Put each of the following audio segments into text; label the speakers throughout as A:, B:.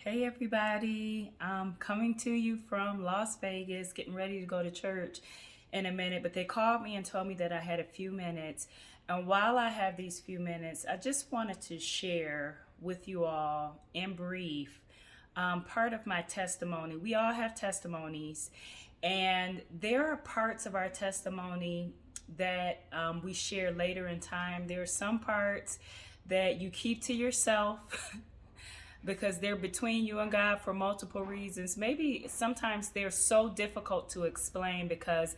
A: Hey everybody, I'm coming to you from Las Vegas, getting ready to go to church in a minute, but they called me and told me that I had a few minutes. And while I have these few minutes, I just wanted to share with you all in brief part of my testimony. We all have testimonies, and there are parts of our testimony that we share later in time. There are some parts that you keep to yourself because they're between you and God for multiple reasons. Maybe sometimes they're so difficult to explain because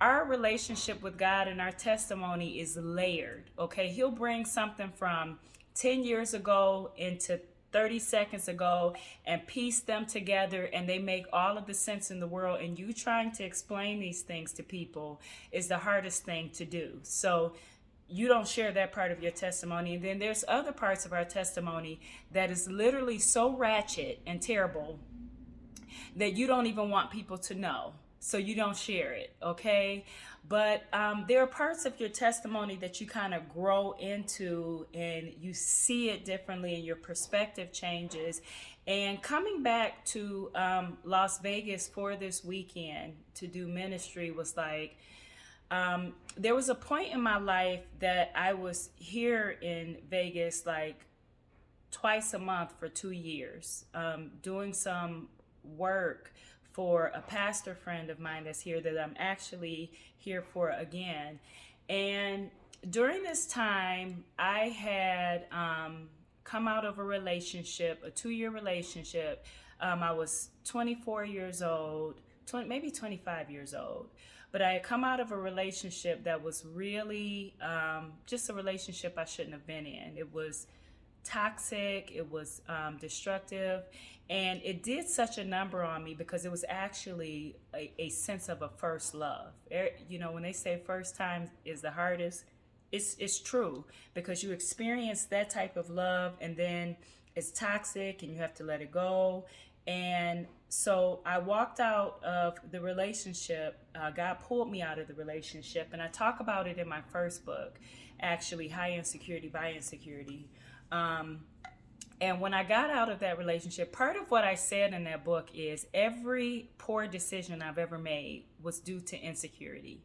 A: our relationship with God and our testimony is layered. Okay, He'll bring something from 10 years ago into 30 seconds ago and piece them together, and they make all of the sense in the world. And you trying to explain these things to people is the hardest thing to do. So you don't share that part of your testimony. And then there's other parts of our testimony that is literally so ratchet and terrible that you don't even want people to know. So you don't share it, okay? But there are parts of your testimony that you kind of grow into and you see it differently and your perspective changes. And coming back to Las Vegas for this weekend to do ministry was like, there was a point in my life that I was here in Vegas like twice a month for 2 years, doing some work for a pastor friend of mine that's here that I'm actually here for again. And during this time, I had come out of a relationship, a 2 year relationship. I was 24 years old, maybe 25 years old. But I had come out of a relationship that was really just a relationship I shouldn't have been in. It was toxic, it was destructive, and it did such a number on me because it was actually a sense of a first love. You know, when they say first time is the hardest, it's true because you experience that type of love and then it's toxic and you have to let it go. And so I walked out of the relationship. God pulled me out of the relationship, and I talk about it in my first book, actually, High Insecurity by Insecurity. And when I got out of that relationship, part of what I said in that book is every poor decision I've ever made was due to insecurity.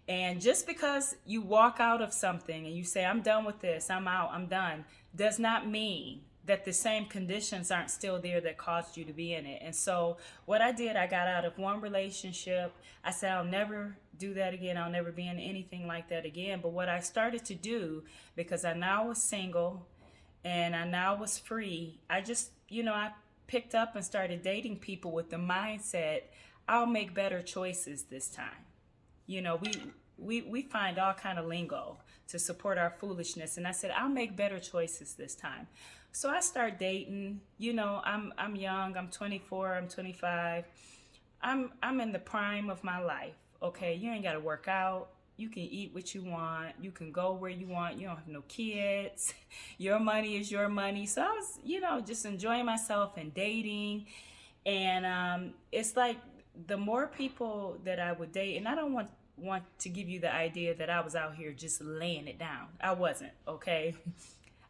A: And just because you walk out of something and you say, I'm done with this, I'm out, I'm done, does not mean that the same conditions aren't still there that caused you to be in it. And so what I did, I got out of one relationship. I said, I'll never do that again. I'll never be in anything like that again. But what I started to do, because I now was single and I now was free, I picked up and started dating people with the mindset, I'll make better choices this time. You know, we find all kind of lingo to support our foolishness, and I said I'll make better choices this time. So I start dating. You know, I'm young. I'm 24. I'm 25. I'm in the prime of my life. Okay, you ain't got to work out. You can eat what you want. You can go where you want. You don't have no kids. Your money is your money. So I was, just enjoying myself and dating. And it's like the more people that I would date, and I don't want to give you the idea that I was out here just laying it down. I wasn't, okay?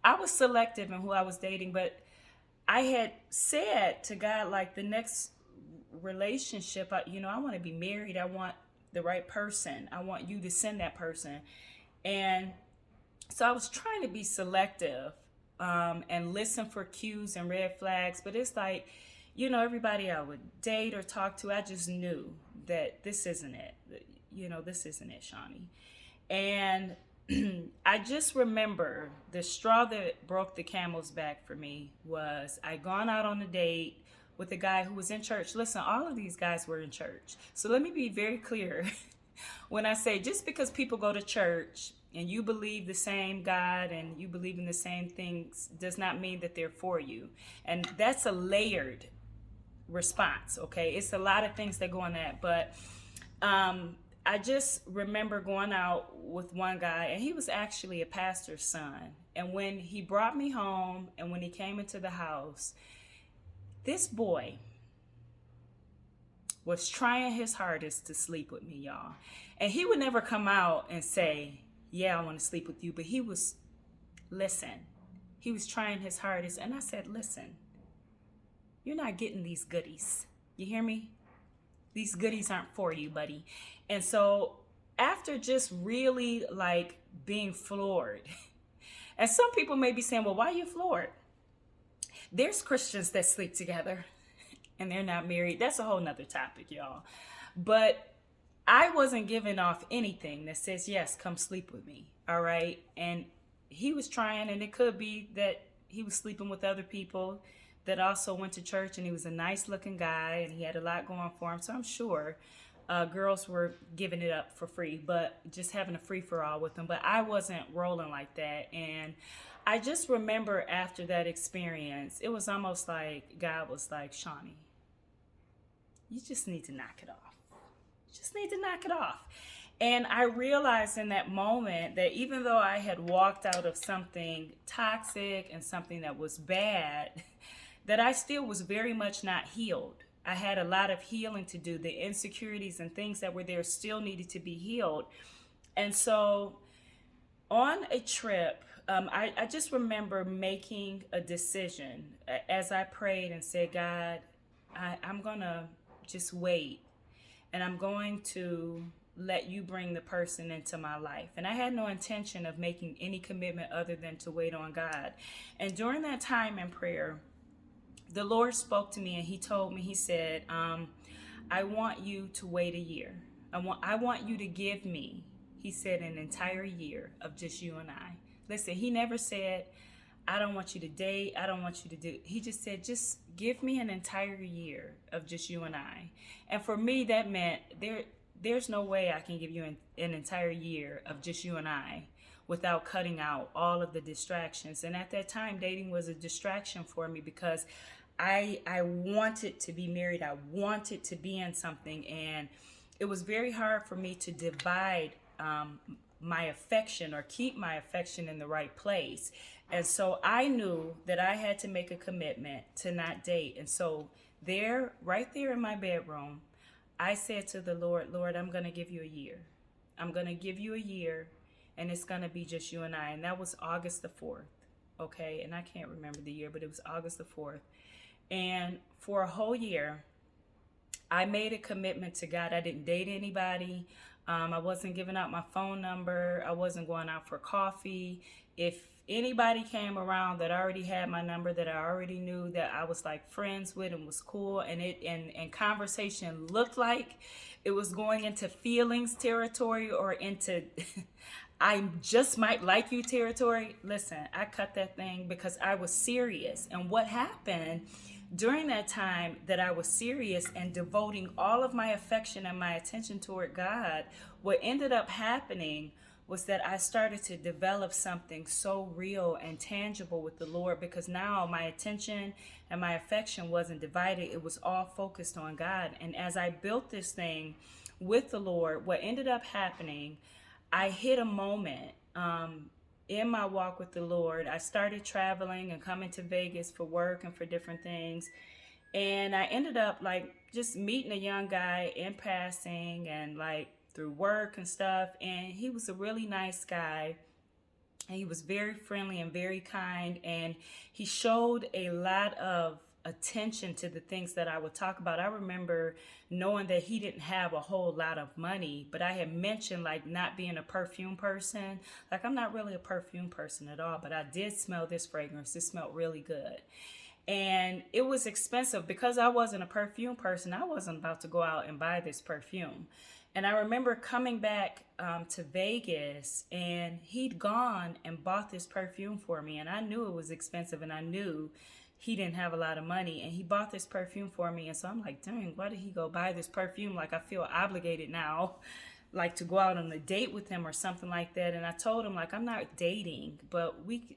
A: I was selective in who I was dating, but I had said to God, like, the next relationship, I want to be married. I want the right person. I want you to send that person. And so I was trying to be selective and listen for cues and red flags, but it's like, everybody I would date or talk to, I just knew that this isn't it. This isn't it, Shawnee. And I just remember the straw that broke the camel's back for me was I gone out on a date with a guy who was in church. Listen, all of these guys were in church. So let me be very clear. When I say just because people go to church and you believe the same God and you believe in the same things does not mean that they're for you. And that's a layered response, okay? It's a lot of things that go on that, but I just remember going out with one guy, and he was actually a pastor's son. And when he brought me home and when he came into the house, this boy was trying his hardest to sleep with me, y'all. And he would never come out and say, yeah, I want to sleep with you. But he was trying his hardest. And I said, listen, you're not getting these goodies. You hear me? These goodies aren't for you, buddy. And so after just really like being floored, and some people may be saying, well, why are you floored? There's Christians that sleep together and they're not married. That's a whole nother topic, y'all. But I wasn't giving off anything that says, yes, come sleep with me. All right. And he was trying, and it could be that he was sleeping with other people that also went to church, and he was a nice looking guy and he had a lot going for him. So I'm sure girls were giving it up for free, but just having a free for all with him. But I wasn't rolling like that. And I just remember after that experience, it was almost like God was like, Shawnee, you just need to knock it off. You just need to knock it off. And I realized in that moment that even though I had walked out of something toxic and something that was bad, that I still was very much not healed. I had a lot of healing to do. The insecurities and things that were there still needed to be healed. And so on a trip, I just remember making a decision as I prayed and said, God, I'm going to just wait, and I'm going to let you bring the person into my life. And I had no intention of making any commitment other than to wait on God. And during that time in prayer, the Lord spoke to me and he told me, he said, I want you to wait a year. I want you to give me, he said, an entire year of just you and I. Listen, he never said, I don't want you to date. I don't want you to do. He just said, just give me an entire year of just you and I. And for me, that meant there's no way I can give you an entire year of just you and I without cutting out all of the distractions. And at that time, dating was a distraction for me because I wanted to be married. I wanted to be in something. And it was very hard for me to divide my affection or keep my affection in the right place. And so I knew that I had to make a commitment to not date. And so right there in my bedroom, I said to the Lord, Lord, I'm going to give you a year. I'm going to give you a year, and it's going to be just you and I. And that was August the 4th. Okay. And I can't remember the year, but it was August the 4th. And for a whole year, I made a commitment to God. I didn't date anybody. I wasn't giving out my phone number. I wasn't going out for coffee. If anybody came around that already had my number, that I already knew that I was like friends with and was cool, and conversation looked like it was going into feelings territory or into I just might like you territory, listen, I cut that thing because I was serious. And what happened during that time that I was serious and devoting all of my affection and my attention toward God, what ended up happening was that I started to develop something so real and tangible with the Lord, because now my attention and my affection wasn't divided. It was all focused on God. And as I built this thing with the Lord, what ended up happening, I hit a moment in my walk with the Lord. I started traveling and coming to Vegas for work and for different things. And I ended up like just meeting a young guy in passing and like through work and stuff. And he was a really nice guy. And he was very friendly and very kind. And he showed a lot of attention to the things that I would talk about. I remember knowing that he didn't have a whole lot of money, but I had mentioned like not being a perfume person. Like I'm not really a perfume person at all, but I did smell this fragrance. It smelled really good. And it was expensive because I wasn't a perfume person. I wasn't about to go out and buy this perfume. And I remember coming back to Vegas, and he'd gone and bought this perfume for me. And I knew it was expensive, and I knew he didn't have a lot of money. And he bought this perfume for me. And so I'm like, dang, why did he go buy this perfume? Like I feel obligated now, like to go out on a date with him or something like that. And I told him, like, I'm not dating, but we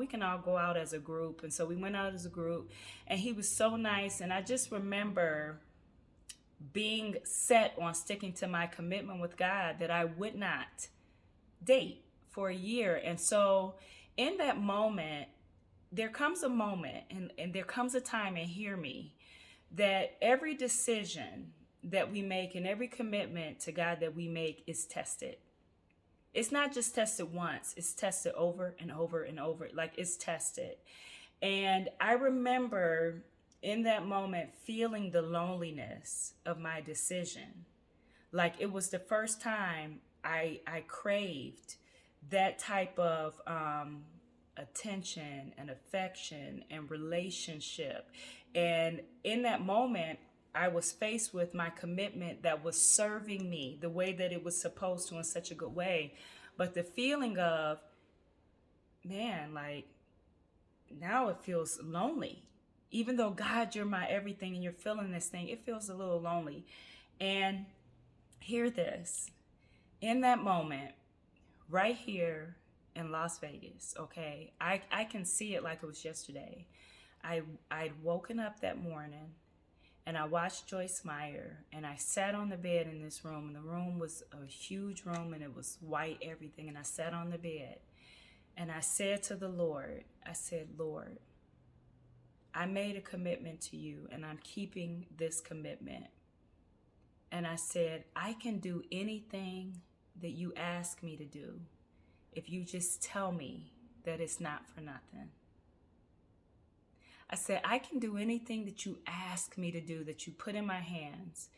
A: can all go out as a group. And so we went out as a group, and he was so nice. And I just remember being set on sticking to my commitment with God that I would not date for a year. And so in that moment, there comes a moment and there comes a time, and hear me, that every decision that we make and every commitment to God that we make is tested. It's not just tested once, it's tested over and over and over. Like it's tested. And I remember in that moment feeling the loneliness of my decision. Like it was the first time I craved that type of attention and affection and relationship. And in that moment, I was faced with my commitment that was serving me the way that it was supposed to, in such a good way. But the feeling of, man, like now it feels lonely. Even though, God, you're my everything and you're feeling this thing, it feels a little lonely. And hear this, in that moment, right here in Las Vegas, okay, I can see it like it was yesterday. I'd woken up that morning and I watched Joyce Meyer, and I sat on the bed in this room, and the room was a huge room and it was white, everything. And I sat on the bed and I said to the Lord, I said, Lord, I made a commitment to you and I'm keeping this commitment. And I said, I can do anything that you ask me to do if you just tell me that it's not for nothing. I said, I can do anything that you ask me to do, that you put in my hands.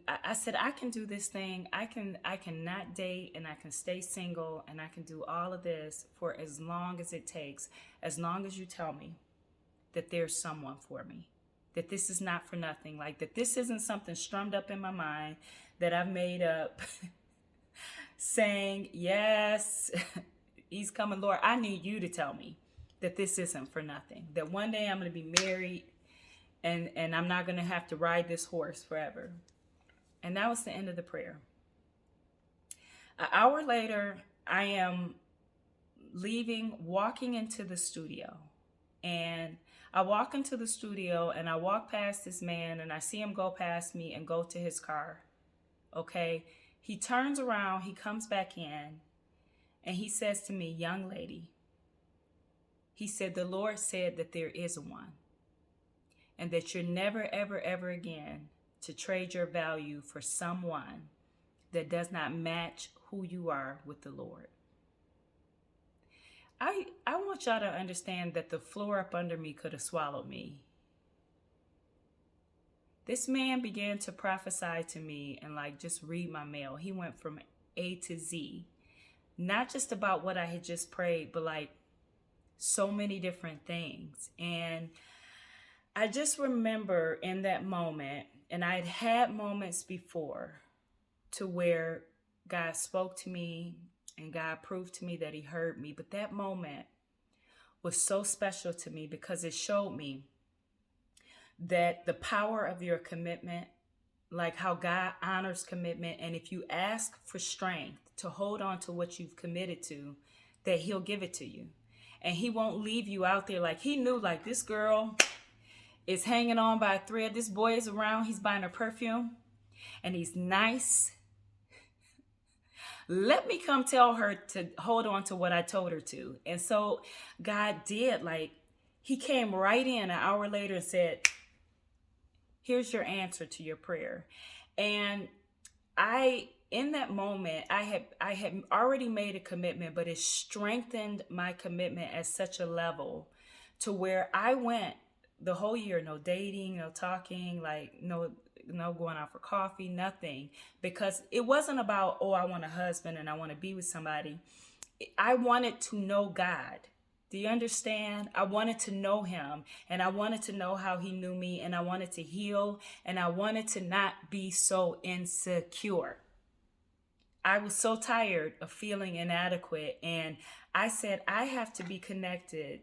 A: I said, I can do this thing. I can not date, and I can stay single, and I can do all of this for as long as it takes, as long as you tell me that there's someone for me, that this is not for nothing, like that this isn't something strummed up in my mind that I've made up saying, yes, he's coming, Lord. I need you to tell me that this isn't for nothing, that one day I'm going to be married and I'm not going to have to ride this horse forever. And that was the end of the prayer. An hour later, I am walking into the studio, and I walk into the studio and I walk past this man and I see him go past me and go to his car. Okay. He turns around, he comes back in, and he says to me, young lady, he said, the Lord said that there is one, and that you're never, ever, ever again to trade your value for someone that does not match who you are with the Lord. I want y'all to understand that the floor up under me could have swallowed me. This man began to prophesy to me and like just read my mail. He went from A to Z, not just about what I had just prayed, but like so many different things. And I just remember in that moment, and I'd had moments before to where God spoke to me and God proved to me that he heard me. But that moment was so special to me because it showed me that the power of your commitment, like how God honors commitment. And if you ask for strength to hold on to what you've committed to, that he'll give it to you. And he won't leave you out there. Like he knew, like this girl is hanging on by a thread. This boy is around. He's buying her perfume and he's nice. Let me come tell her to hold on to what I told her to. And so God did, like he came right in an hour later and said, here's your answer to your prayer. And in that moment, I had already made a commitment, but it strengthened my commitment at such a level to where I went the whole year, no dating, no talking, like no going out for coffee, nothing. Because it wasn't about, oh, I want a husband and I want to be with somebody. I wanted to know God. Do you understand? I wanted to know him, and I wanted to know how he knew me, and I wanted to heal, and I wanted to not be so insecure. I was so tired of feeling inadequate, and I said, I have to be connected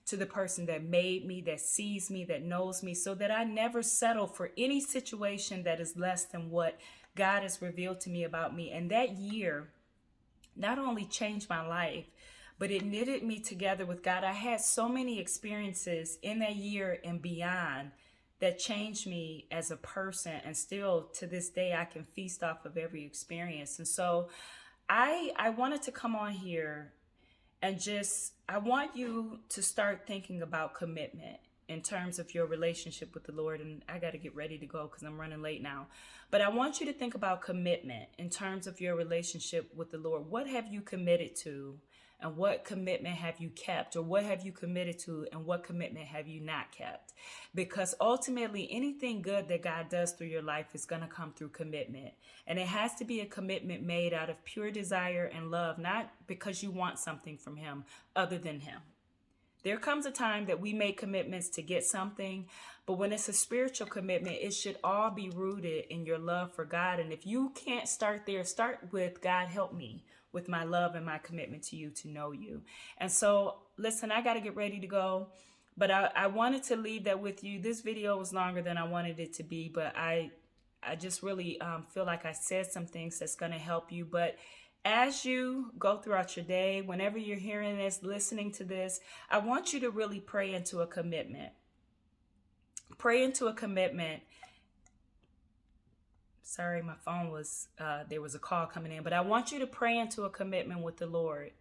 A: to the person that made me, that sees me, that knows me, so that I never settle for any situation that is less than what God has revealed to me about me. And that year not only changed my life, but it knitted me together with God. I had so many experiences in that year and beyond that changed me as a person. And still to this day, I can feast off of every experience. And so I wanted to come on here and I want you to start thinking about commitment in terms of your relationship with the Lord. And I got to get ready to go because I'm running late now. But I want you to think about commitment in terms of your relationship with the Lord. What have you committed to? and what commitment have you kept, or what have you committed to and what commitment have you not kept? Because ultimately anything good that God does through your life is going to come through commitment. And it has to be a commitment made out of pure desire and love, not because you want something from him other than him. There comes a time that we make commitments to get something, but when it's a spiritual commitment, it should all be rooted in your love for God. And if you can't start there, start with, God, help me with my love and my commitment to you, to know you. And so, listen, I got to get ready to go, but I wanted to leave that with you. This video was longer than I wanted it to be, but I just really feel like I said some things that's going to help you. But as you go throughout your day, whenever you're hearing this, listening to this, I want you to really pray into a commitment. Pray into a commitment. Sorry, my phone was, there was a call coming in, but I want you to pray into a commitment with the Lord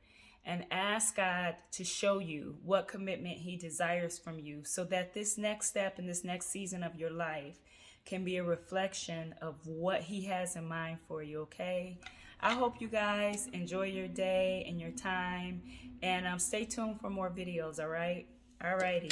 A: and ask God to show you what commitment he desires from you, so that this next step in this next season of your life can be a reflection of what he has in mind for you, okay? I hope you guys enjoy your day and your time, and stay tuned for more videos, all right? All righty.